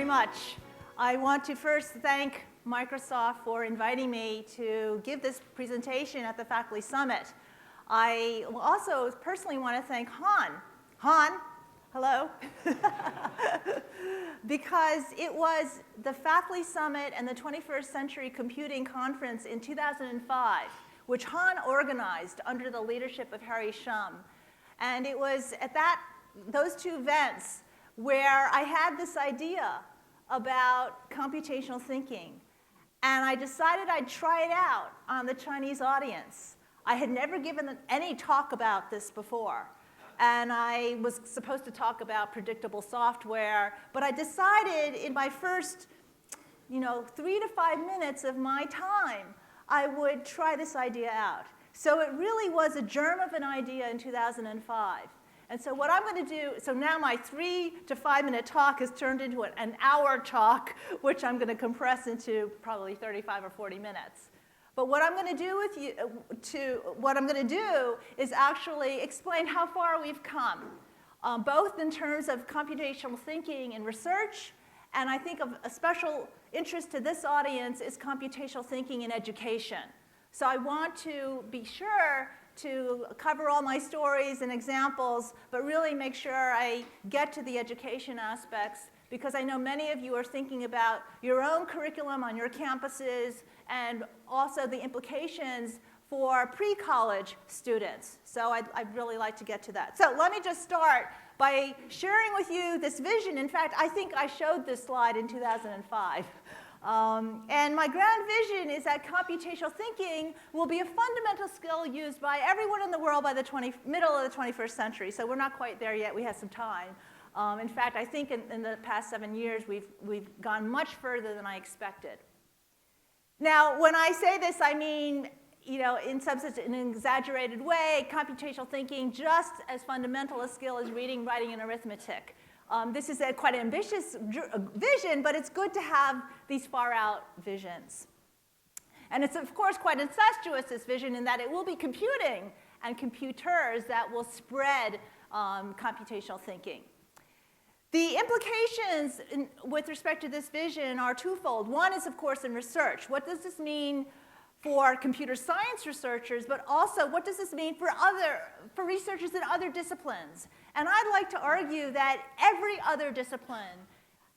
very much. I want to first thank Microsoft for inviting me to give this presentation at the Faculty Summit. I also personally want to thank Han. Han, hello. Because it was the Faculty Summit and the 21st Century Computing Conference in 2005, which Han organized under the leadership of Harry Shum. And it was at those two events where I had this idea about computational thinking. And I decided I'd try it out on the Chinese audience. I had never given any talk about this before. And I was supposed to talk about predictable software. But I decided in my first 3 to 5 minutes of my time, I would try this idea out. So it really was a germ of an idea in 2005. And so what I'm going to do, so now my 3 to 5 minute talk has turned into an hour talk, which I'm going to compress into probably 35 or 40 minutes. But what I'm going to do is actually explain how far we've come, both in terms of computational thinking and research, and I think of a special interest to this audience is computational thinking in education. So I want to be sure to cover all my stories and examples, but really make sure I get to the education aspects, because I know many of you are thinking about your own curriculum on your campuses and also the implications for pre-college students. So I'd really like to get to that. So let me just start by sharing with you this vision. In fact, I think I showed this slide in 2005. And my grand vision is that computational thinking will be a fundamental skill used by everyone in the world by the middle of the 21st century. So we're not quite there yet. We have some time. In fact, I think in the past 7 years, we've gone much further than I expected. Now, when I say this, I mean, in some sense, in an exaggerated way, computational thinking just as fundamental a skill as reading, writing, and arithmetic. This is a quite ambitious vision, but it's good to have these far-out visions. And it's, of course, quite incestuous, this vision, in that it will be computing and computers that will spread computational thinking. The implications with respect to this vision are twofold. One is, of course, in research. What does this mean for computer science researchers, but also what does this mean for researchers in other disciplines? And I'd like to argue that every other discipline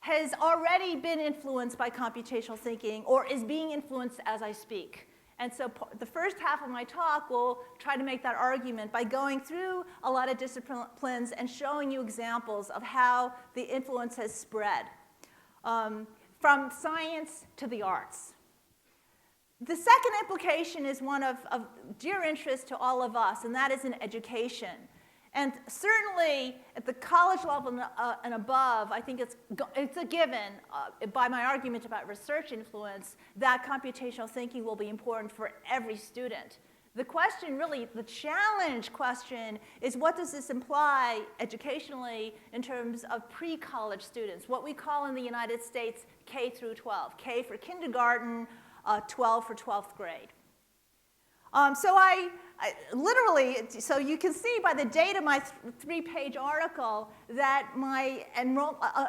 has already been influenced by computational thinking or is being influenced as I speak. And so the first half of my talk will try to make that argument by going through a lot of disciplines and showing you examples of how the influence has spread from science to the arts. The second implication is one of dear interest to all of us, and that is in education. And certainly at the college level and above, I think it's a given by my argument about research influence that computational thinking will be important for every student. The question, really, the challenge question is, what does this imply educationally in terms of pre-college students, what we call in the United States K through 12, K for kindergarten, 12 for 12th grade. So you can see by the date of my 3-page article that my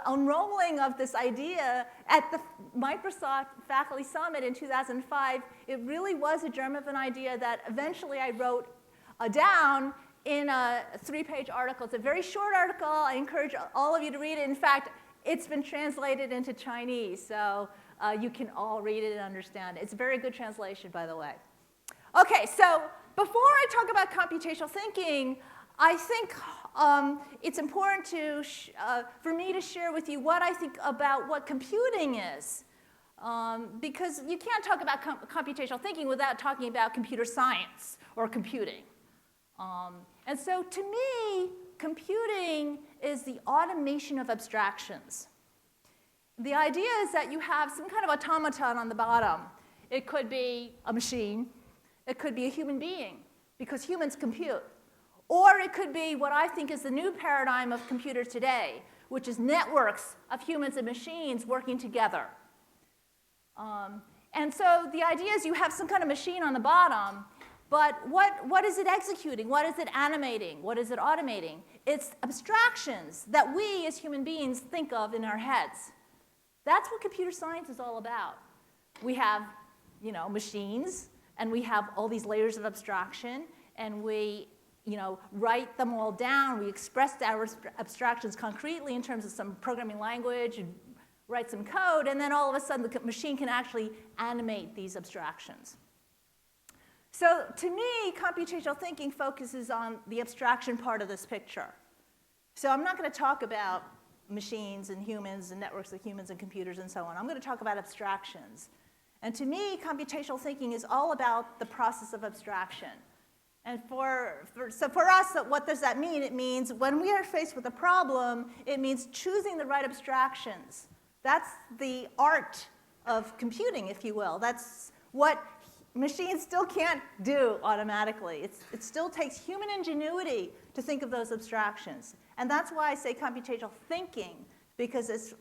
unrolling of this idea at the Microsoft Faculty Summit in 2005, it really was a germ of an idea that eventually I wrote down in a 3-page article. It's a very short article. I encourage all of you to read it. In fact, it's been translated into Chinese, so you can all read it and understand it. It's a very good translation, by the way. Okay, so before I talk about computational thinking, I think it's important for me to share with you what I think about what computing is. Because you can't talk about computational thinking without talking about computer science or computing. And so to me, computing is the automation of abstractions. The idea is that you have some kind of automaton on the bottom. It could be a machine. It could be a human being, because humans compute. Or it could be what I think is the new paradigm of computers today, which is networks of humans and machines working together. And so the idea is you have some kind of machine on the bottom, but what is it executing? What is it animating? What is it automating? It's abstractions that we as human beings think of in our heads. That's what computer science is all about. We have, machines, and we have all these layers of abstraction, and we, write them all down. We express our abstractions concretely in terms of some programming language, and write some code, and then all of a sudden the machine can actually animate these abstractions. So to me, computational thinking focuses on the abstraction part of this picture. So I'm not going to talk about machines and humans and networks of humans and computers and so on. I'm going to talk about abstractions. And to me, computational thinking is all about the process of abstraction. And so for us, what does that mean? It means when we are faced with a problem, it means choosing the right abstractions. That's the art of computing, if you will. That's what machines still can't do automatically. It still takes human ingenuity to think of those abstractions. And that's why I say computational thinking, because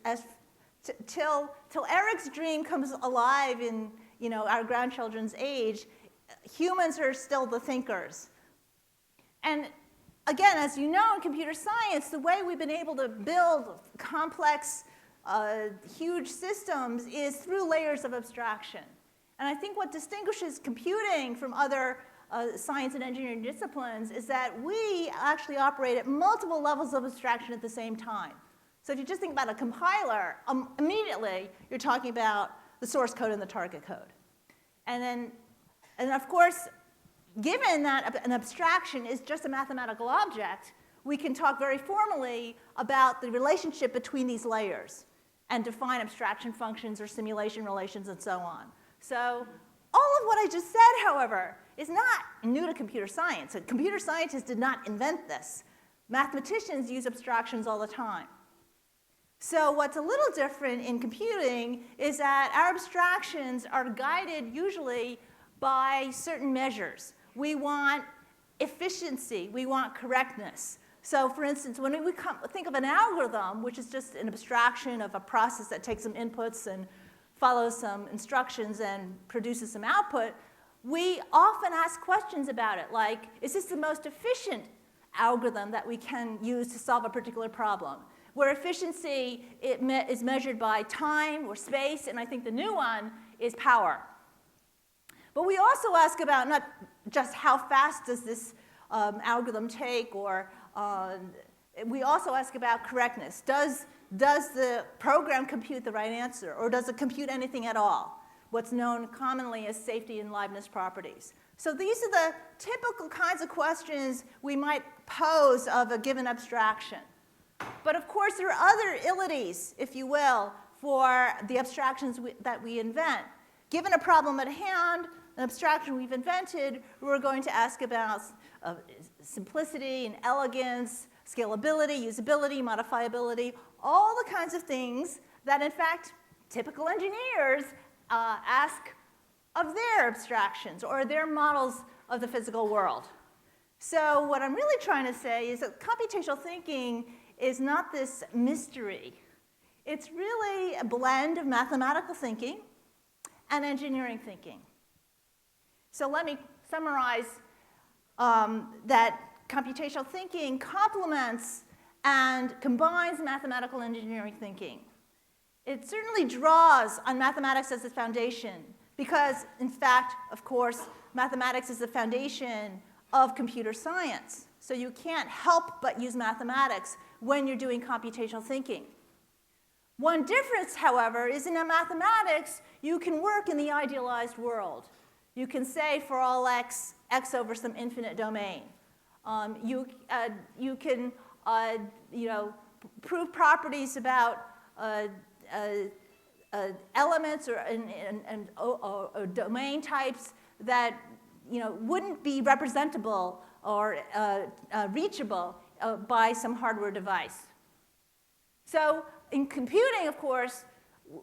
till Eric's dream comes alive in our grandchildren's age, humans are still the thinkers. And again, as you know, in computer science, the way we've been able to build complex, huge systems is through layers of abstraction. And I think what distinguishes computing from other science and engineering disciplines is that we actually operate at multiple levels of abstraction at the same time. So if you just think about a compiler, immediately you're talking about the source code and the target code. And of course, given that an abstraction is just a mathematical object, we can talk very formally about the relationship between these layers and define abstraction functions or simulation relations and so on. So all of what I just said, however, is not new to computer science. Computer scientists did not invent this. Mathematicians use abstractions all the time. So what's a little different in computing is that our abstractions are guided usually by certain measures. We want efficiency. We want correctness. So for instance, when we think of an algorithm, which is just an abstraction of a process that takes some inputs and follows some instructions and produces some output, we often ask questions about it, like, is this the most efficient algorithm that we can use to solve a particular problem? Where efficiency is measured by time or space, and I think the new one is power. But we also ask about not just how fast does this algorithm take, or we also ask about correctness. Does the program compute the right answer, or does it compute anything at all? What's known commonly as safety and liveness properties. So these are the typical kinds of questions we might pose of a given abstraction. But of course, there are other ilities, if you will, for the abstractions that we invent. Given a problem at hand, an abstraction we've invented, we're going to ask about simplicity and elegance, scalability, usability, modifiability, all the kinds of things that, in fact, typical engineers ask of their abstractions or their models of the physical world. So what I'm really trying to say is that computational thinking is not this mystery. It's really a blend of mathematical thinking and engineering thinking. So let me summarize that computational thinking complements and combines mathematical engineering thinking. It certainly draws on mathematics as its foundation because, in fact, of course, mathematics is the foundation of computer science. So you can't help but use mathematics when you're doing computational thinking. One difference, however, is in mathematics, you can work in the idealized world. You can say for all x, x over some infinite domain. You can prove properties about elements or domain types that wouldn't be representable or reachable by some hardware device. So in computing, of course,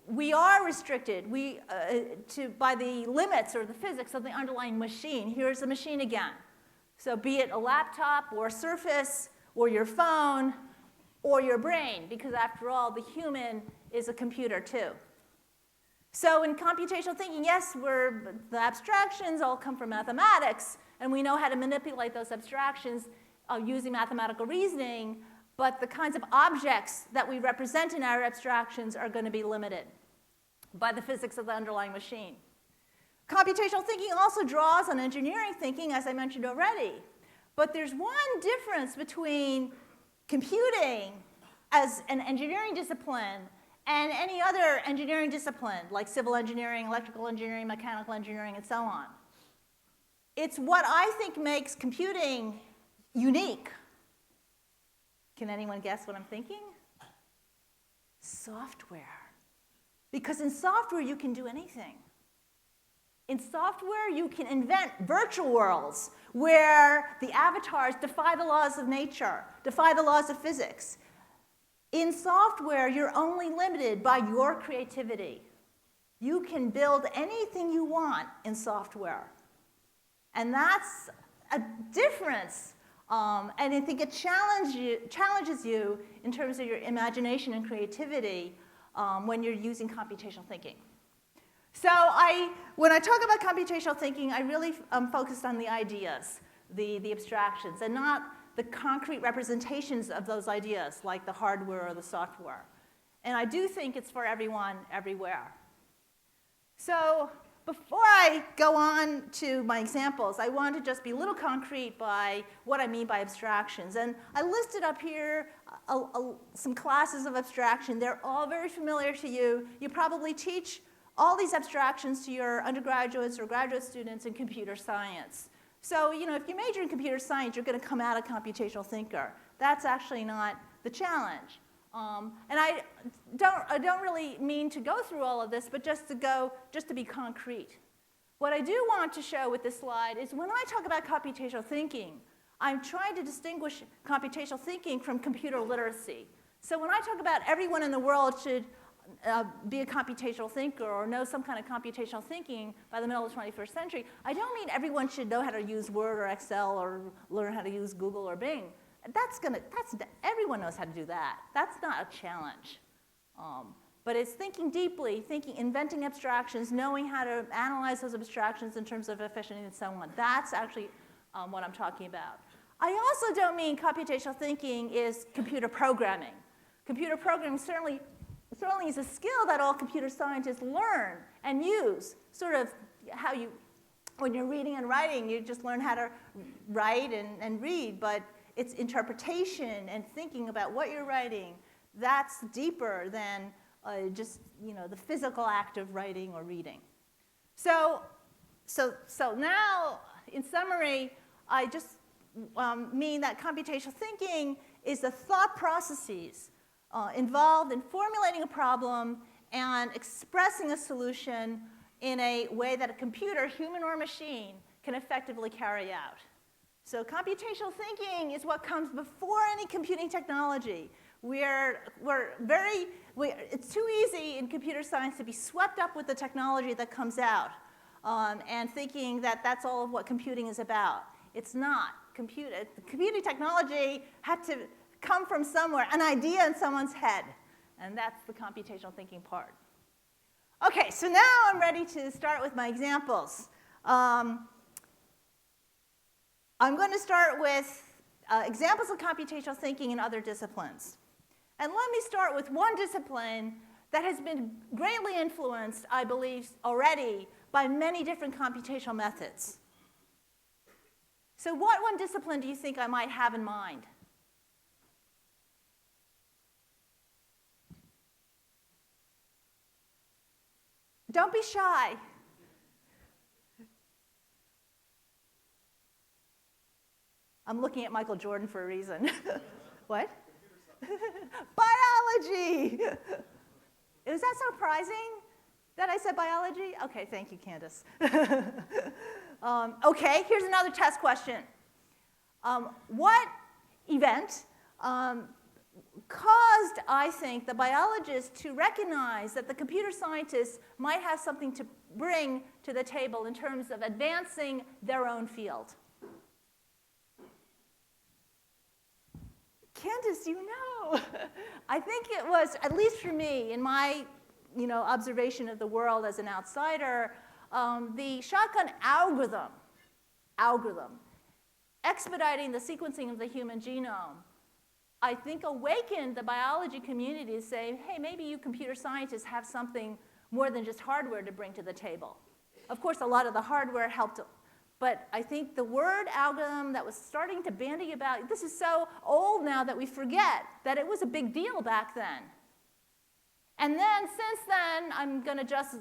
we are restricted by the limits or the physics of the underlying machine. Here's the machine again. So be it a laptop or a Surface or your phone or your brain, because after all, the human is a computer too. So in computational thinking, yes, the abstractions all come from mathematics, and we know how to manipulate those abstractions using mathematical reasoning. but the kinds of objects that we represent in our abstractions are going to be limited by the physics of the underlying machine. Computational thinking also draws on engineering thinking, as I mentioned already. But there's one difference between computing as an engineering discipline and any other engineering discipline, like civil engineering, electrical engineering, mechanical engineering, and so on. It's what I think makes computing unique. Can anyone guess what I'm thinking? Software. Because in software, you can do anything. In software, you can invent virtual worlds where the avatars defy the laws of nature, defy the laws of physics. In software, you're only limited by your creativity. You can build anything you want in software. And that's a difference. And I think it challenges you in terms of your imagination and creativity when you're using computational thinking. So when I talk about computational thinking, I really focused on the ideas, the abstractions, and not the concrete representations of those ideas, like the hardware or the software. And I do think it's for everyone, everywhere. So before I go on to my examples, I want to just be a little concrete by what I mean by abstractions. And I listed up here some classes of abstraction. They're all very familiar to you. You probably teach all these abstractions to your undergraduates or graduate students in computer science. So, if you major in computer science, you're going to come out a computational thinker. That's actually not the challenge. And I don't really mean to go through all of this, but just to be concrete. What I do want to show with this slide is when I talk about computational thinking, I'm trying to distinguish computational thinking from computer literacy. So when I talk about everyone in the world should be a computational thinker or know some kind of computational thinking by the middle of the 21st century, I don't mean everyone should know how to use Word or Excel or learn how to use Google or Bing. Everyone knows how to do that. That's not a challenge. But it's thinking deeply, inventing abstractions, knowing how to analyze those abstractions in terms of efficiency and so on. That's actually what I'm talking about. I also don't mean computational thinking is computer programming. Computer programming certainly is a skill that all computer scientists learn and use. Sort of how when you're reading and writing, you just learn how to write and read, but it's interpretation and thinking about what you're writing. That's deeper than just the physical act of writing or reading. So now, in summary, I just mean that computational thinking is the thought processes involved in formulating a problem and expressing a solution in a way that a computer, human or machine, can effectively carry out. So computational thinking is what comes before any computing technology. It's too easy in computer science to be swept up with the technology that comes out and thinking that that's all of what computing is about. It's not. Computing technology had to come from somewhere, an idea in someone's head, and that's the computational thinking part. Okay, so now I'm ready to start with my examples. I'm going to start with examples of computational thinking in other disciplines. And let me start with one discipline that has been greatly influenced, I believe, already by many different computational methods. So what one discipline do you think I might have in mind? Don't be shy. I'm looking at Michael Jordan for a reason. What? Biology! Is that surprising that I said biology? Okay, thank you, Candace. Okay, here's another test question. What event caused, I think, the biologists to recognize that the computer scientists might have something to bring to the table in terms of advancing their own field? Candace, you know. I think it was, at least for me, in my observation of the world as an outsider, the shotgun algorithm, expediting the sequencing of the human genome, I think, awakened the biology community to say, hey, maybe you computer scientists have something more than just hardware to bring to the table. Of course, a lot of the hardware helped, but I think the word algorithm that was starting to bandy about, this is so old now that we forget that it was a big deal back then. And then, since then, I'm going to just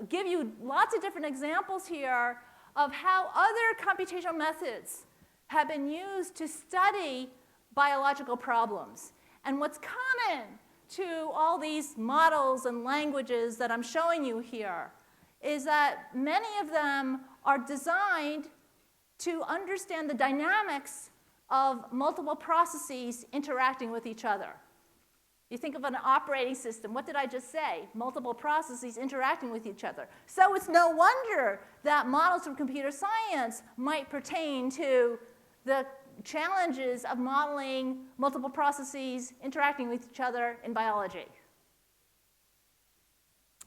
give you lots of different examples here of how other computational methods have been used to study biological problems. And what's common to all these models and languages that I'm showing you here is that many of them are designed to understand the dynamics of multiple processes interacting with each other. You think of an operating system. What did I just say? Multiple processes interacting with each other. So it's no wonder that models from computer science might pertain to the challenges of modeling multiple processes interacting with each other in biology.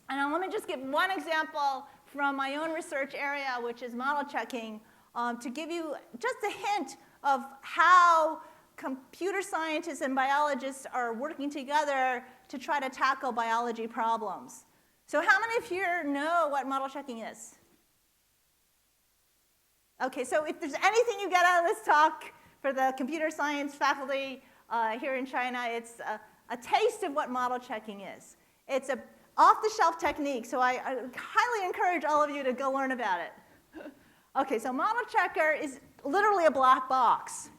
And now let me just give one example from my own research area, which is model checking, to give you just a hint of how computer scientists and biologists are working together to try to tackle biology problems. So how many of you know what model checking is? Okay, so if there's anything you get out of this talk for the computer science faculty here in China, it's a taste of what model checking is. It's an off-the-shelf technique, so I highly encourage all of you to go learn about it. Okay, so model checker is literally a black box.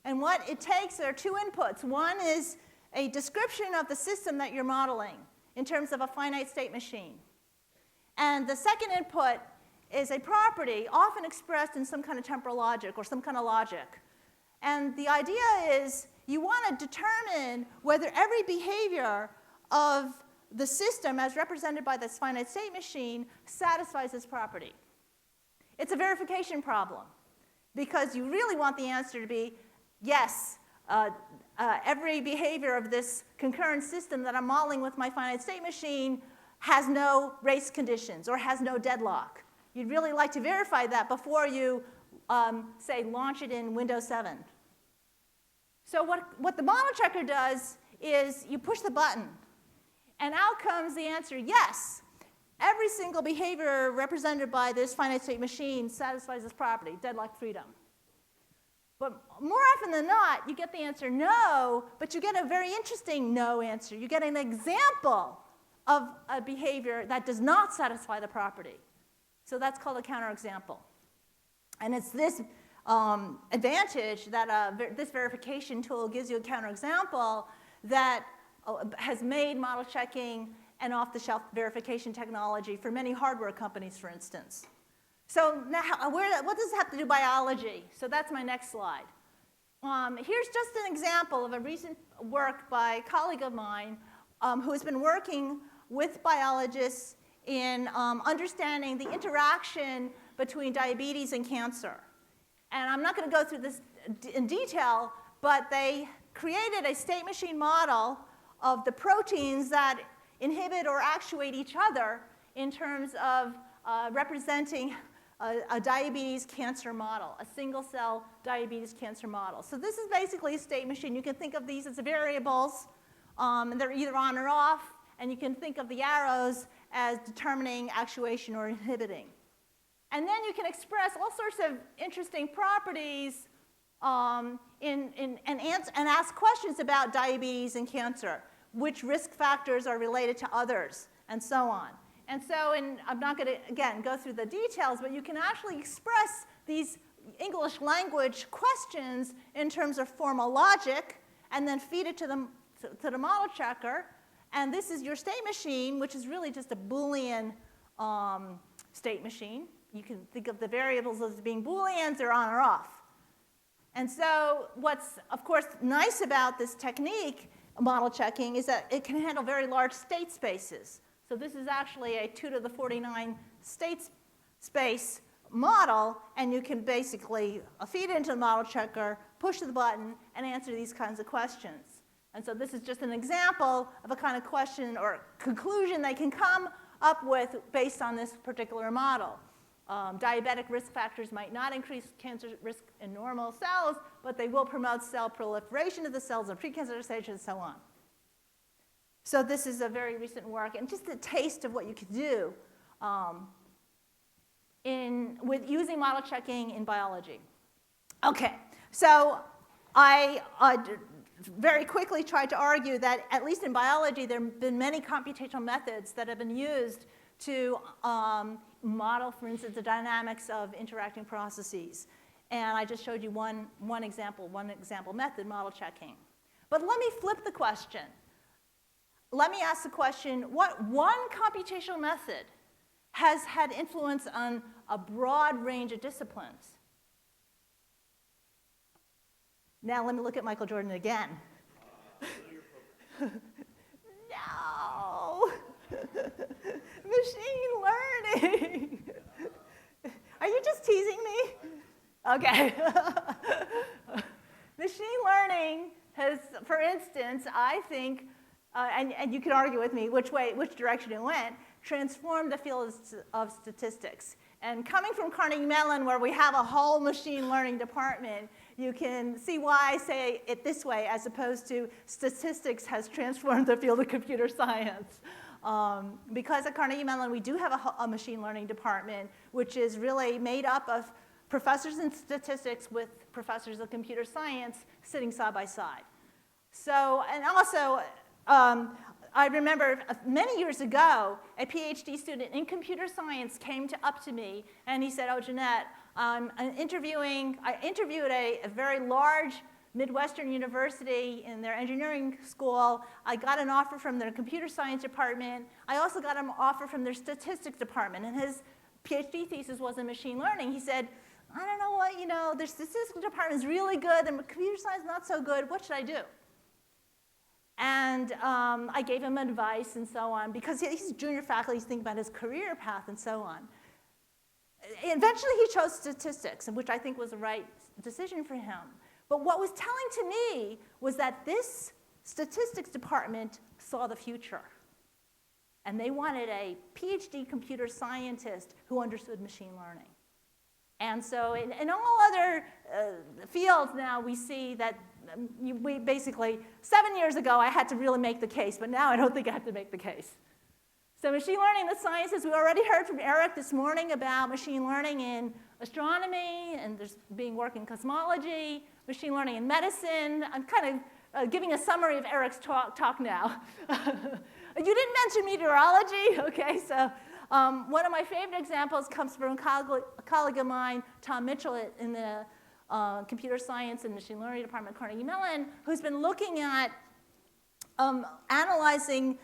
And what it takes are two inputs. One is a description of the system that you're modeling in terms of a finite state machine. And the second input is a property, often expressed in some kind of temporal logic or some kind of logic. And the idea is you want to determine whether every behavior of the system as represented by this finite state machine satisfies this property. It's a verification problem because you really want the answer to be yes, every behavior of this concurrent system that I'm modeling with my finite state machine has no race conditions or has no deadlock. You'd really like to verify that before you, say, launch it in Windows 7. So what the model checker does is you push the button, and out comes the answer, yes. Every single behavior represented by this finite state machine satisfies this property, deadlock freedom. But more often than not, you get the answer no, but you get a very interesting no answer. You get an example of a behavior that does not satisfy the property. So that's called a counterexample. And it's this advantage that this verification tool gives you a counterexample that has made model checking an off-the-shelf verification technology for many hardware companies, for instance. So now, what does this have to do with biology? So that's my next slide. Here's just an example of a recent work by a colleague of mine who has been working with biologists in understanding the interaction between diabetes and cancer. And I'm not going to go through this in detail, but they created a state machine model of the proteins that inhibit or actuate each other in terms of representing a diabetes cancer model, a single-cell diabetes cancer model. So this is basically a state machine. You can think of these as variables, and they're either on or off, and you can think of the arrows as determining actuation or inhibiting. And then you can express all sorts of interesting properties and ask questions about diabetes and cancer, which risk factors are related to others, and so on. And so I'm not going to, again, go through the details, but you can actually express these English language questions in terms of formal logic and then feed it to the model checker. And this is your state machine, which is really just a Boolean state machine. You can think of the variables as being Booleans or on or off. And so what's, of course, nice about this technique, model checking, is that it can handle very large state spaces. So this is actually a 2 to the 49 state space model, and you can basically feed it into the model checker, push the button, and answer these kinds of questions. And so this is just an example of a kind of question or conclusion they can come up with based on this particular model. Diabetic risk factors might not increase cancer risk in normal cells, but they will promote cell proliferation of the cells in precancer stage and so on. So this is a very recent work, and just a taste of what you could do with using model checking in biology. Okay, so I very quickly tried to argue that, at least in biology, there have been many computational methods that have been used to model, for instance, the dynamics of interacting processes. And I just showed you one example method, model checking. But let me flip the question. Let me ask the question, what one computational method has had influence on a broad range of disciplines? Now let me look at Michael Jordan again. No! Machine learning! Are you just teasing me? Okay. Machine learning has, for instance, I think, and you can argue with me which direction it went, transformed the field of statistics. And coming from Carnegie Mellon, where we have a whole machine learning department, you can see why I say it this way, as opposed to statistics has transformed the field of computer science. Because at Carnegie Mellon, we do have a machine learning department, which is really made up of professors in statistics with professors of computer science sitting side by side. So, and also, I remember many years ago, a PhD student in computer science came up to me, and he said, "Oh, Jeanette, I interviewed a very large Midwestern university in their engineering school. I got an offer from their computer science department. I also got an offer from their statistics department." And his PhD thesis was in machine learning. He said, "I don't know what, their statistics department is really good, and computer science not so good. What should I do?" And I gave him advice and so on, because he's junior faculty, he's thinking about his career path and so on. Eventually he chose statistics, which I think was the right decision for him. But what was telling to me was that this statistics department saw the future. And they wanted a PhD computer scientist who understood machine learning. And so in all other fields now, we see that we basically, 7 years ago, I had to really make the case, but now I don't think I have to make the case. So machine learning in the sciences, we already heard from Eric this morning about machine learning in astronomy, and there's being work in cosmology, machine learning in medicine. I'm kind of giving a summary of Eric's talk now. You didn't mention meteorology, okay, so one of my favorite examples comes from a colleague of mine, Tom Mitchell, in the computer science and machine learning department at Carnegie Mellon, who's been looking at analyzing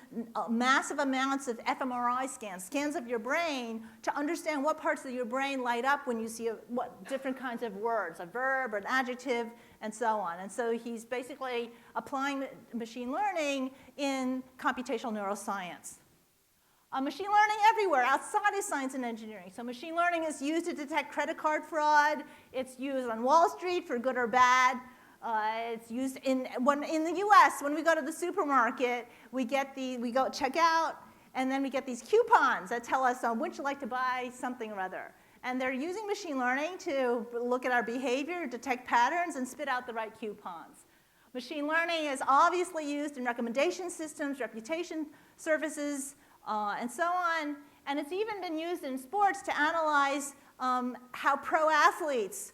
massive amounts of fMRI scans of your brain, to understand what parts of your brain light up when you see what different kinds of words, a verb or an adjective, and so on. And so he's basically applying machine learning in computational neuroscience. Machine learning everywhere outside of science and engineering. So machine learning is used to detect credit card fraud. It's used on Wall Street for good or bad. It's used in the US, when we go to the supermarket, we go check out, and then we get these coupons that tell us would you like to buy something or other. And they're using machine learning to look at our behavior, detect patterns, and spit out the right coupons. Machine learning is obviously used in recommendation systems, reputation services, and so on. And it's even been used in sports to analyze how pro athletes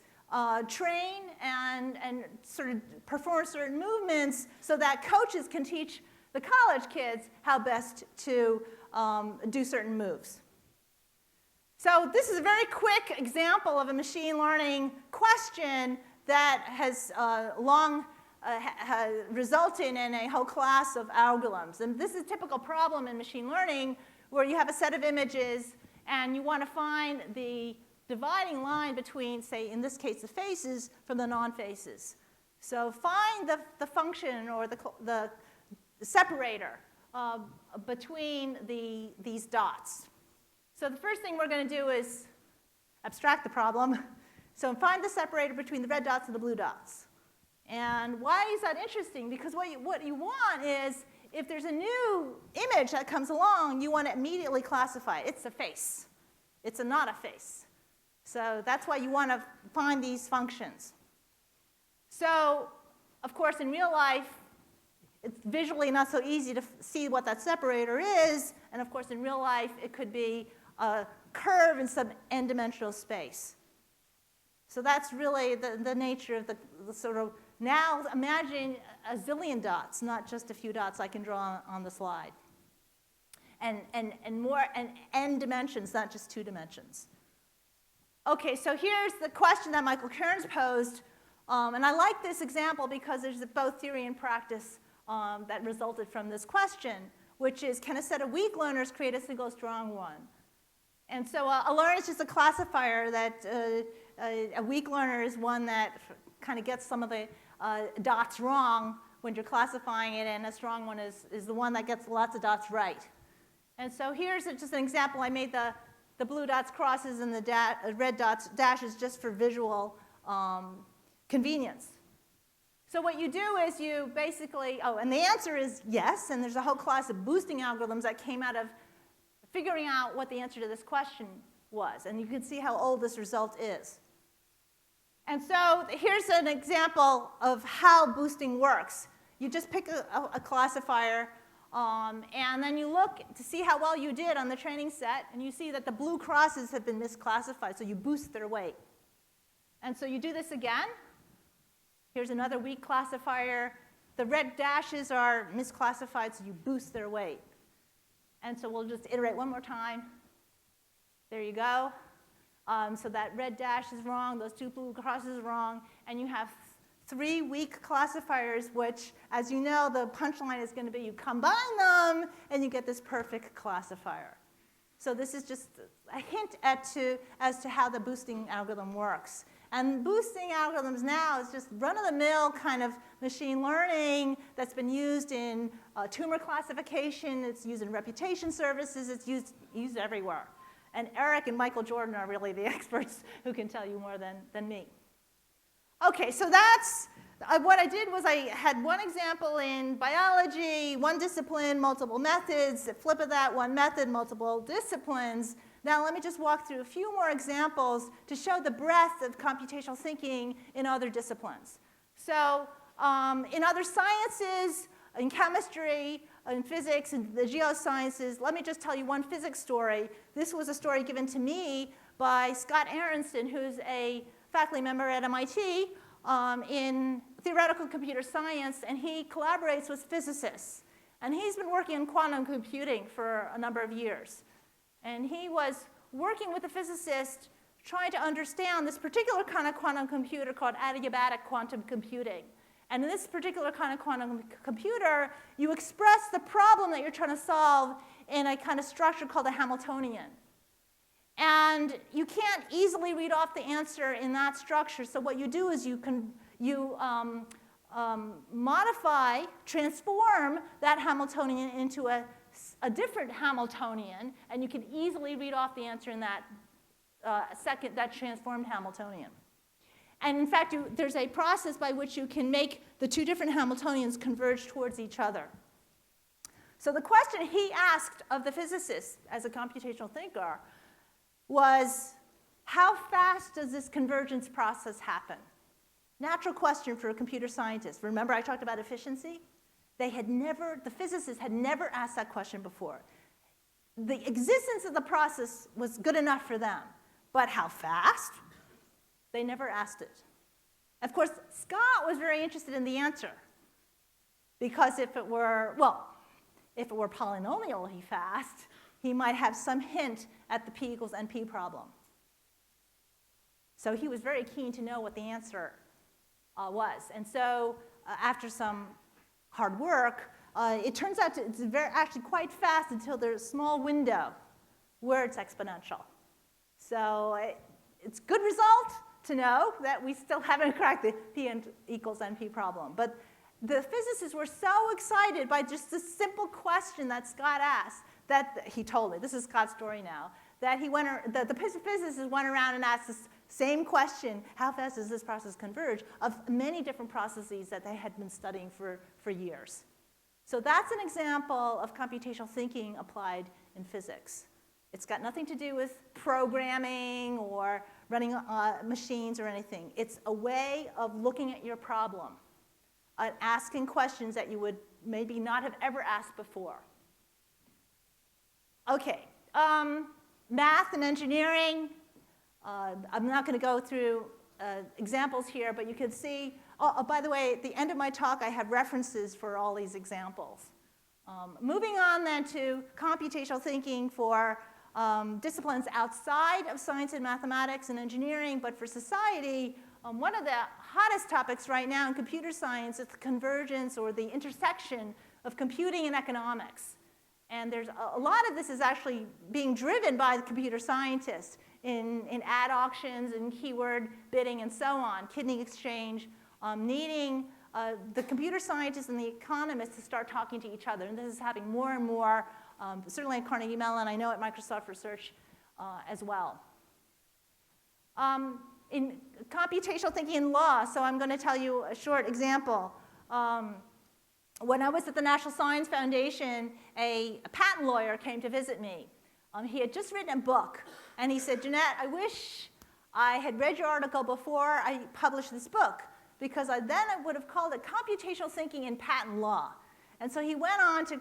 train and sort of perform certain movements, so that coaches can teach the college kids how best to do certain moves. So this is a very quick example of a machine learning question that has resulted in a whole class of algorithms. And this is a typical problem in machine learning, where you have a set of images, and you want to find the dividing line between, say, in this case, the faces from the non-faces. So find the function or the separator between these dots. So the first thing we're going to do is abstract the problem. So find the separator between the red dots and the blue dots. And why is that interesting? Because what you want is, if there's a new image that comes along, you want to immediately classify it. It's a face. It's not a face. So that's why you want to find these functions. So, of course, in real life, it's visually not so easy to see what that separator is. And of course, in real life, it could be a curve in some n-dimensional space. So that's really the nature of the sort of, now imagine a zillion dots, not just a few dots I can draw on the slide. And n dimensions, not just 2 dimensions. Okay, so here's the question that Michael Kearns posed. And I like this example because there's both theory and practice that resulted from this question, which is, can a set of weak learners create a single strong one? And so a learner is just a classifier that a weak learner is one that kind of gets some of the dots wrong when you're classifying it, and a strong one is the one that gets lots of dots right. And so here's just an example. I made the blue dots crosses and the red dots dashes just for visual convenience. So what you do is you basically, and the answer is yes, and there's a whole class of boosting algorithms that came out of figuring out what the answer to this question was. And you can see how old this result is. And so here's an example of how boosting works. You just pick a classifier, and then you look to see how well you did on the training set, and you see that the blue crosses have been misclassified, so you boost their weight. And so you do this again. Here's another weak classifier. The red dashes are misclassified, so you boost their weight. And so we'll just iterate one more time. There you go. So that red dash is wrong, those 2 blue crosses are wrong, and you have 3 weak classifiers, which, as you know, the punchline is going to be you combine them, and you get this perfect classifier. So this is just a hint as to how the boosting algorithm works. And boosting algorithms now is just run-of-the-mill kind of machine learning that's been used in tumor classification. It's used in reputation services. It's used everywhere. And Eric and Michael Jordan are really the experts who can tell you more than me. Okay, so that's what I did was I had one example in biology, one discipline, multiple methods. The flip of that, one method, multiple disciplines. Now let me just walk through a few more examples to show the breadth of computational thinking in other disciplines. So in other sciences, in chemistry, in physics, in the geosciences, let me just tell you one physics story. This was a story given to me by Scott Aronson, who's a faculty member at MIT in theoretical computer science, and he collaborates with physicists. And he's been working in quantum computing for a number of years. And he was working with a physicist trying to understand this particular kind of quantum computer called adiabatic quantum computing. And in this particular kind of quantum computer, you express the problem that you're trying to solve in a kind of structure called a Hamiltonian. And you can't easily read off the answer in that structure. So what you do is you modify, transform that Hamiltonian into a different Hamiltonian, and you can easily read off the answer in that that transformed Hamiltonian. And in fact, there's a process by which you can make the 2 different Hamiltonians converge towards each other. So the question he asked of the physicist as a computational thinker was, how fast does this convergence process happen? Natural question for a computer scientist. Remember I talked about efficiency? The physicists had never asked that question before. The existence of the process was good enough for them, but how fast? They never asked it. Of course, Scott was very interested in the answer, because if it were polynomially fast, he might have some hint at the P equals NP problem. So he was very keen to know what the answer was. And so after some hard work, it turns out it's actually quite fast until there's a small window where it's exponential. So it's a good result to know that we still haven't cracked the P equals NP problem. But the physicists were so excited by just this simple question that Scott asked that he told me, this is Scott's story now, that the physicists went around and asked this same question, how fast does this process converge, of many different processes that they had been studying for years. So that's an example of computational thinking applied in physics. It's got nothing to do with programming or running machines or anything. It's a way of looking at your problem, asking questions that you would maybe not have ever asked before. Okay, math and engineering. I'm not going to go through examples here, but you can see, by the way, at the end of my talk, I have references for all these examples. Moving on then to computational thinking for disciplines outside of science and mathematics and engineering, but for society, one of the hottest topics right now in computer science is the convergence or the intersection of computing and economics. And there's a lot of this is actually being driven by the computer scientists in ad auctions and keyword bidding and so on, kidney exchange, needing the computer scientists and the economists to start talking to each other. And this is happening more and more, certainly at Carnegie Mellon, I know at Microsoft Research as well. In computational thinking in law, so I'm going to tell you a short example. When I was at the National Science Foundation, a patent lawyer came to visit me. He had just written a book, and he said, Jeanette, I wish I had read your article before I published this book, because then I would have called it Computational Thinking in Patent Law. And so he went on to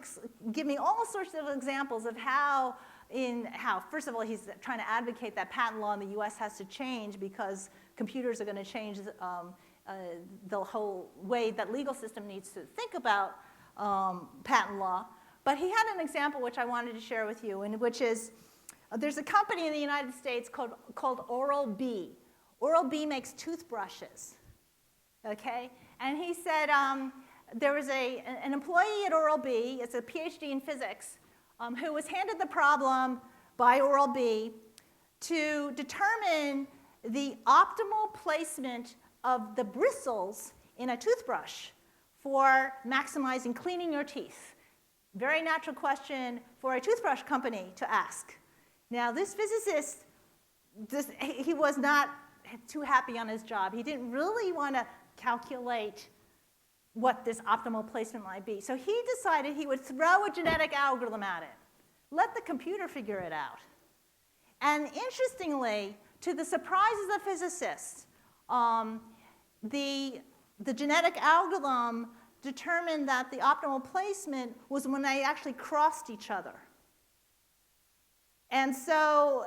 give me all sorts of examples of how, first of all, he's trying to advocate that patent law in the US has to change because computers are going to change the whole way that legal system needs to think about patent law. But he had an example which I wanted to share with you, and which is there's a company in the United States called Oral-B. Oral-B makes toothbrushes, okay? And he said there was an employee at Oral-B, it's a PhD in physics, who was handed the problem by Oral-B to determine the optimal placement of the bristles in a toothbrush for maximizing cleaning your teeth. Very natural question for a toothbrush company to ask. Now, this physicist, he was not too happy on his job. He didn't really want to calculate what this optimal placement might be. So he decided he would throw a genetic algorithm at it. Let the computer figure it out. And interestingly, to the surprises of physicists, the genetic algorithm determined that the optimal placement was when they actually crossed each other. And so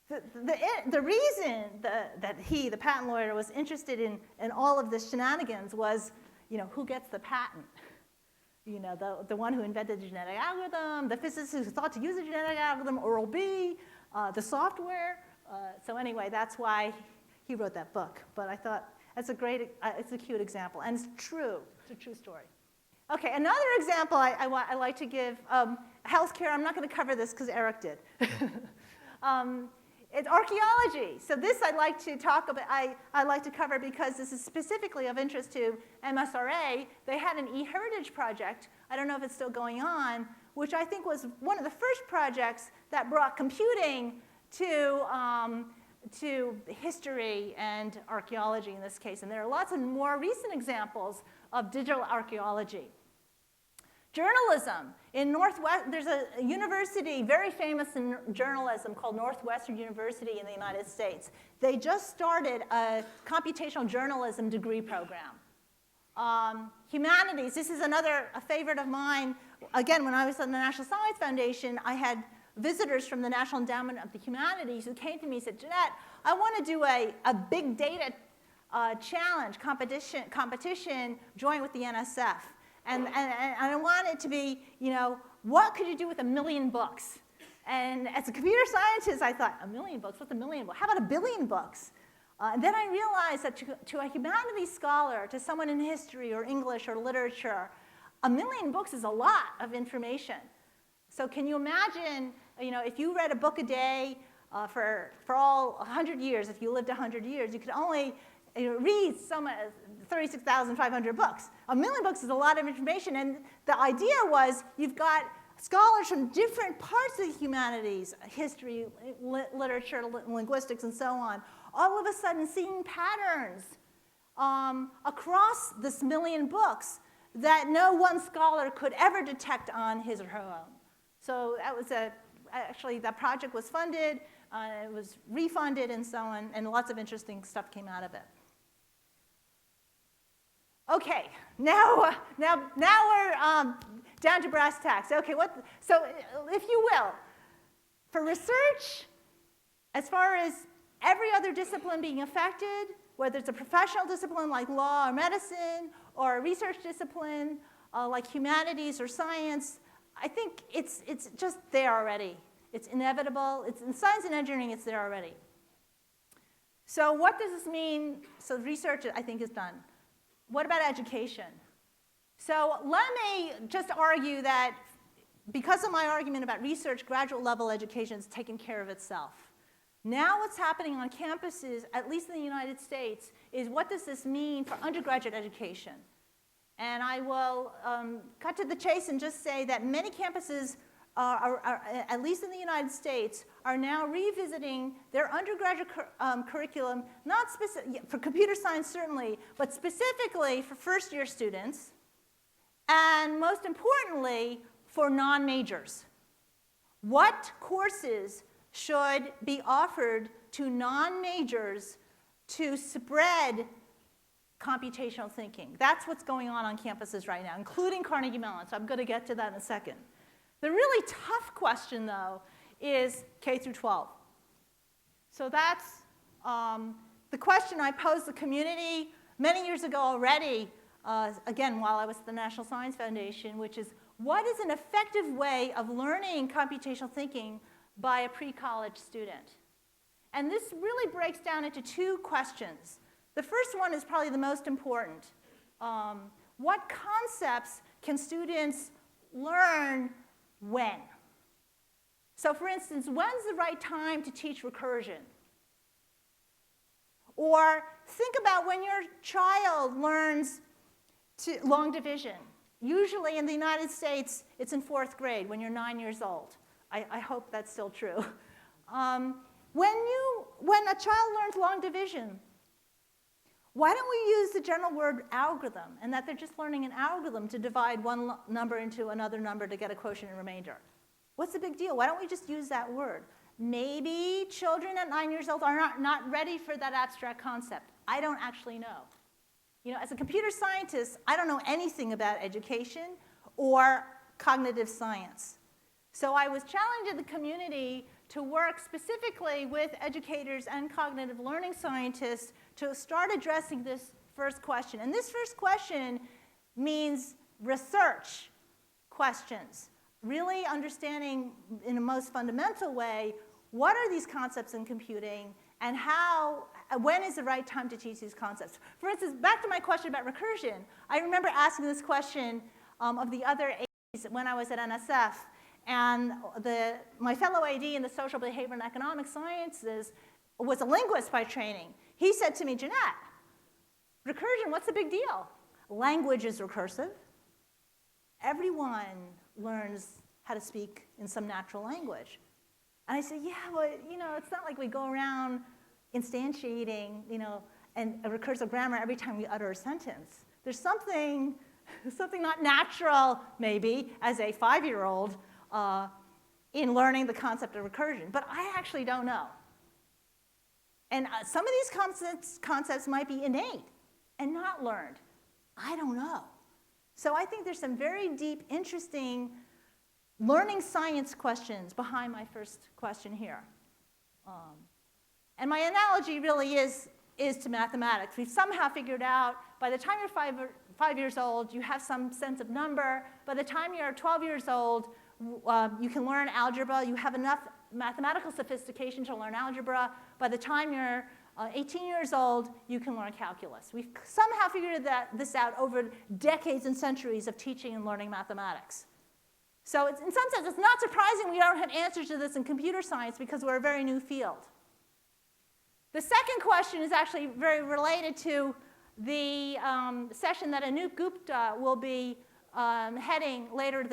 the reason that he, the patent lawyer, was interested in all of this shenanigans was, who gets the patent? The one who invented the genetic algorithm, the physicist who thought to use the genetic algorithm, Oral-B, the software. So anyway, that's why he wrote that book. But I thought that's it's a cute example, and it's true. It's a true story. Okay, another example I like to give, healthcare. I'm not going to cover this because Eric did. It's archaeology. So this I'd like to talk about. I like to cover because this is specifically of interest to MSRA. They had an e-heritage project. I don't know if it's still going on, which I think was one of the first projects that brought computing to history and archaeology in this case. And there are lots of more recent examples of digital archaeology. Journalism. In Northwest, there's a university very famous in journalism called Northwestern University in the United States. They just started a computational journalism degree program. Humanities, this is a favorite of mine. Again, when I was at the National Science Foundation, I had visitors from the National Endowment of the Humanities who came to me and said, Jeanette, I want to do a big data challenge, competition joint with the NSF. And I want it to be, what could you do with 1 million books? And as a computer scientist, I thought, 1 million books? What's 1 million books? How about 1 billion books? And then I realized that to a humanities scholar, to someone in history or English or literature, 1 million books is a lot of information. So can you imagine, if you read a book a day for all 100 years, if you lived 100 years, you could only read 36,500 books. 1 million books is a lot of information, and the idea was you've got scholars from different parts of the humanities, history, literature, linguistics, and so on, all of a sudden seeing patterns across this 1 million books that no one scholar could ever detect on his or her own. So that was actually, that project was funded, it was refunded, and so on, and lots of interesting stuff came out of it. Okay, now we're down to brass tacks. Okay, so if you will, for research, as far as every other discipline being affected, whether it's a professional discipline like law or medicine, or a research discipline like humanities or science, I think it's just there already. It's inevitable. It's in science and engineering, it's there already. So what does this mean? So research, I think, is done. What about education? So let me just argue that because of my argument about research, graduate level education is taking care of itself. Now what's happening on campuses, at least in the United States, is what does this mean for undergraduate education? And I will cut to the chase and just say that many campuses, at least in the United States, are now revisiting their undergraduate curriculum, not for computer science certainly, but specifically for first-year students, and most importantly, for non-majors. What courses should be offered to non-majors to spread computational thinking? That's what's going on campuses right now, including Carnegie Mellon, so I'm going to get to that in a second. The really tough question, though, is K through 12. So that's the question I posed the community many years ago already, again, while I was at the National Science Foundation, which is, what is an effective way of learning computational thinking by a pre-college student? And this really breaks down into two questions. The first one is probably the most important. What concepts can students learn when? So for instance, when's the right time to teach recursion? Or think about when your child learns long division. Usually in the United States, it's in 4th grade when you're 9 years old. I hope that's still true. When a child learns long division, why don't we use the general word algorithm, and that they're just learning an algorithm to divide one number into another number to get a quotient and remainder? What's the big deal? Why don't we just use that word? Maybe children at 9 years old are not ready for that abstract concept. I don't actually know. You know, as a computer scientist, I don't know anything about education or cognitive science. So I was challenging the community to work specifically with educators and cognitive learning scientists to start addressing this first question. And this first question means research questions, really understanding in a most fundamental way what are these concepts in computing and when is the right time to teach these concepts. For instance, back to my question about recursion, I remember asking this question of the other ADs when I was at NSF. And my fellow AD in the social behavior and economic sciences was a linguist by training. He said to me, Jeanette, recursion, what's the big deal? Language is recursive. Everyone learns how to speak in some natural language. And I said, yeah, well, you know, it's not like we go around instantiating, you know, and a recursive grammar every time we utter a sentence. There's something not natural, maybe, as a 5-year-old in learning the concept of recursion. But I actually don't know. And some of these concepts might be innate and not learned. I don't know. So I think there's some very deep, interesting learning science questions behind my first question here. And my analogy really is to mathematics. We've somehow figured out by the time you're 5 years old, you have some sense of number. By the time you're 12 years old, you can learn algebra. You have enough mathematical sophistication to learn algebra. By the time you're 18 years old, you can learn calculus. We've somehow figured this out over decades and centuries of teaching and learning mathematics. So in some sense, it's not surprising we don't have answers to this in computer science because we're a very new field. The second question is actually very related to the session that Anup Gupta will be heading later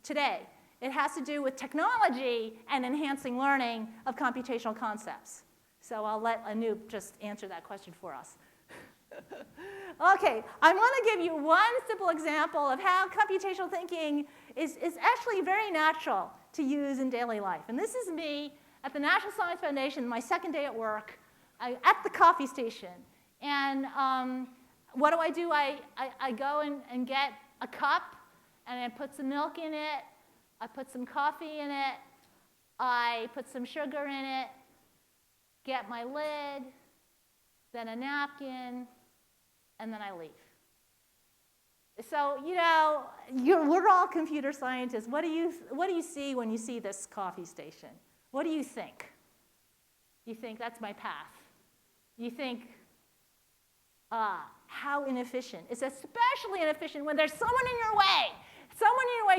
today. It has to do with technology and enhancing learning of computational concepts. So I'll let Anup just answer that question for us. Okay, I want to give you one simple example of how computational thinking is actually very natural to use in daily life. And this is me at the National Science Foundation, my second day at work, at the coffee station. And what do? I go and get a cup, and I put some milk in it. I put some coffee in it. I put some sugar in it, get my lid, then a napkin, and then I leave. So, you know, we're all computer scientists. What do you see when you see this coffee station? What do you think? You think, that's my path. You think, how inefficient. It's especially inefficient when there's someone in your way.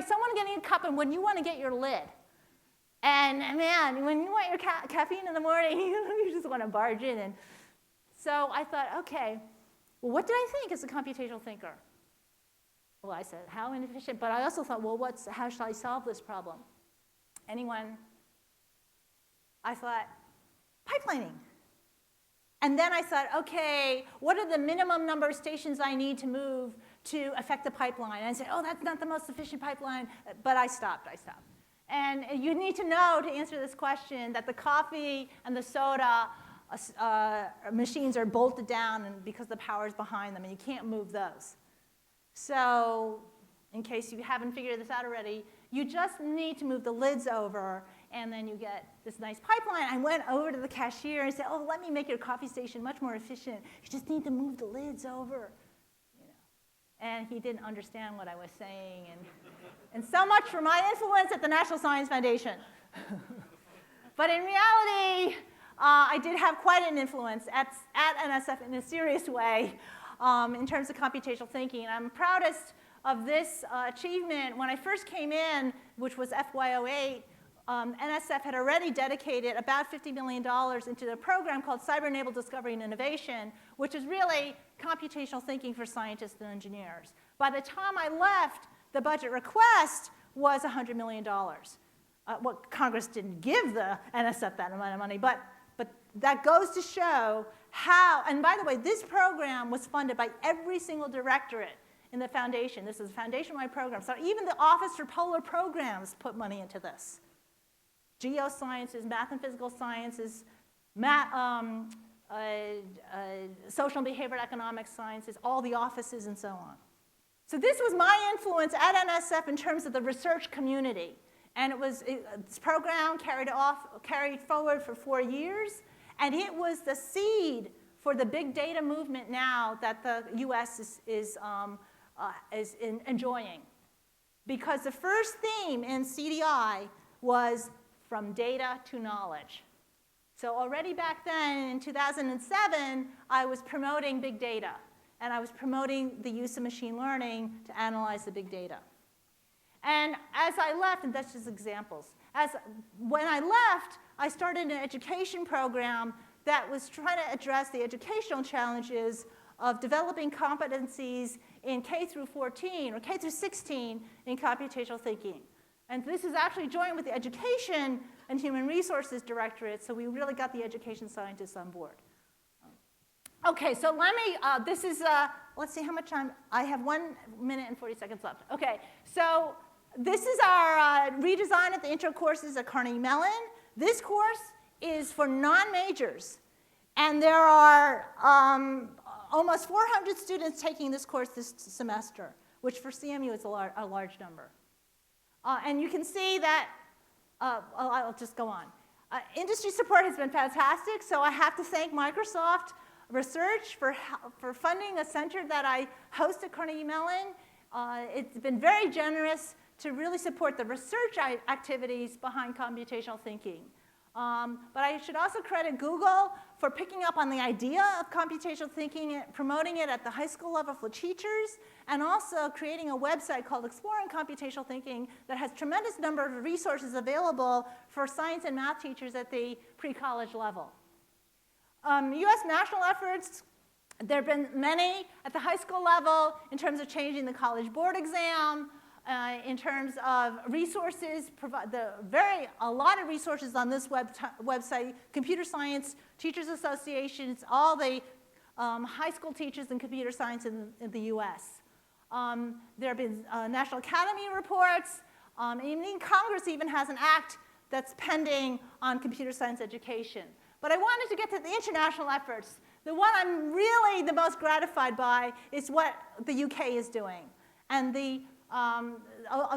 Someone getting a cup, and when you want to get your lid. And man, when you want your caffeine in the morning, you just want to barge in. And so I thought, okay, well, what did I think as a computational thinker? Well, I said, how inefficient. But I also thought, well, how should I solve this problem? Anyone? I thought, pipelining. And then I thought, okay, what are the minimum number of stations I need to move to affect the pipeline? And I said, oh, that's not the most efficient pipeline. But I stopped. And you need to know, to answer this question, that the coffee and the soda machines are bolted down and because the power is behind them, and you can't move those. So in case you haven't figured this out already, you just need to move the lids over, and then you get this nice pipeline. I went over to the cashier and said, oh, let me make your coffee station much more efficient. You just need to move the lids over. You know. And he didn't understand what I was saying. And so much for my influence at the National Science Foundation. But in reality, I did have quite an influence at NSF in a serious way in terms of computational thinking. And I'm proudest of this achievement. When I first came in, which was FY08, NSF had already dedicated about $50 million into a program called Cyber-Enabled Discovery and Innovation, which is really computational thinking for scientists and engineers. By the time I left, the budget request was $100 million. What Congress didn't give the NSF that amount of money, but that goes to show how, and by the way, this program was funded by every single directorate in the foundation. This is a foundation-wide program. So even the Office for Polar Programs put money into this. Geosciences, math and physical sciences, social and behavioral economic sciences, all the offices and so on. So this was my influence at NSF in terms of the research community. And this program carried forward for 4 years. And it was the seed for the big data movement now that the US is enjoying. Because the first theme in CDI was from data to knowledge. So already back then, in 2007, I was promoting big data. And I was promoting the use of machine learning to analyze the big data. And as I left, and that's just examples, when I left, I started an education program that was trying to address the educational challenges of developing competencies in K through 14 or K through 16 in computational thinking. And this is actually joined with the Education and Human Resources Directorate, so we really got the education scientists on board. Okay, so let me, let's see how much time, I have 1 minute and 40 seconds left. Okay, so this is our redesign of the intro courses at Carnegie Mellon. This course is for non-majors, and there are almost 400 students taking this course this semester, which for CMU is a large number. And you can see that, I'll just go on. Industry support has been fantastic, so I have to thank Microsoft Research for funding a center that I host at Carnegie Mellon. It's been very generous to really support the research activities behind computational thinking. But I should also credit Google for picking up on the idea of computational thinking and promoting it at the high school level for teachers, and also creating a website called Exploring Computational Thinking that has a tremendous number of resources available for science and math teachers at the pre-college level. US national efforts, there have been many at the high school level in terms of changing the College Board exam, in terms of resources, a lot of resources on this website, Computer Science Teachers Associations, all the high school teachers in computer science in the US. There have been National Academy reports. Even Congress even has an act that's pending on computer science education. But I wanted to get to the international efforts. The one I'm really the most gratified by is what the UK is doing. And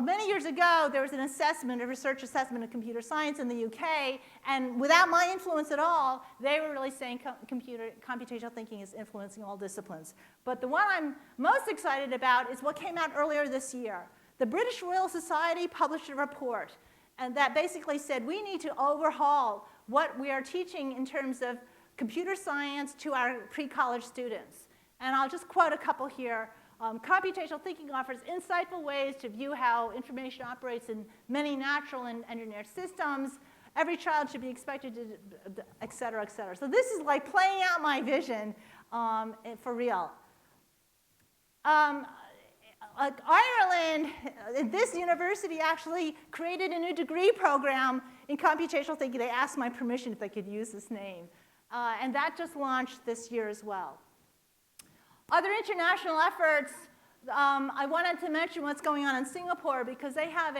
many years ago, there was an assessment, a research assessment of computer science in the UK, and without my influence at all, they were really saying computational thinking is influencing all disciplines. But the one I'm most excited about is what came out earlier this year. The British Royal Society published a report, and that basically said we need to overhaul what we are teaching in terms of computer science to our pre-college students. And I'll just quote a couple here. Computational thinking offers insightful ways to view how information operates in many natural and engineered systems. Every child should be expected to, et cetera, et cetera. So this is like playing out my vision for real. Ireland, this university actually created a new degree program in computational thinking. They asked my permission if they could use this name. And that just launched this year as well. Other international efforts, I wanted to mention what's going on in Singapore because they have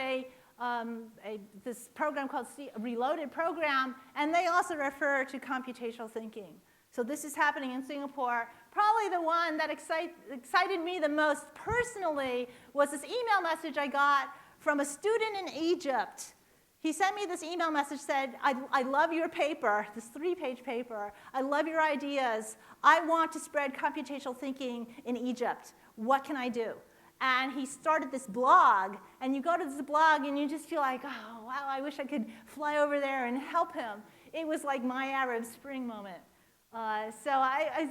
this program called Reloaded program, and they also refer to computational thinking. So this is happening in Singapore. Probably the one that excited me the most personally was this email message I got from a student in Egypt. He sent me this email message, said, I love your paper, this 3-page paper. I love your ideas. I want to spread computational thinking in Egypt. What can I do? And he started this blog, and you go to this blog, and you just feel like, oh, wow, I wish I could fly over there and help him. It was like my Arab Spring moment.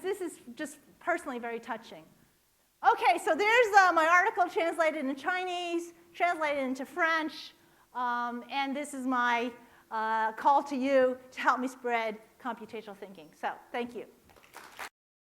This is just personally very touching. Okay, so there's my article translated into Chinese, translated into French. And this is my call to you to help me spread computational thinking. So thank you.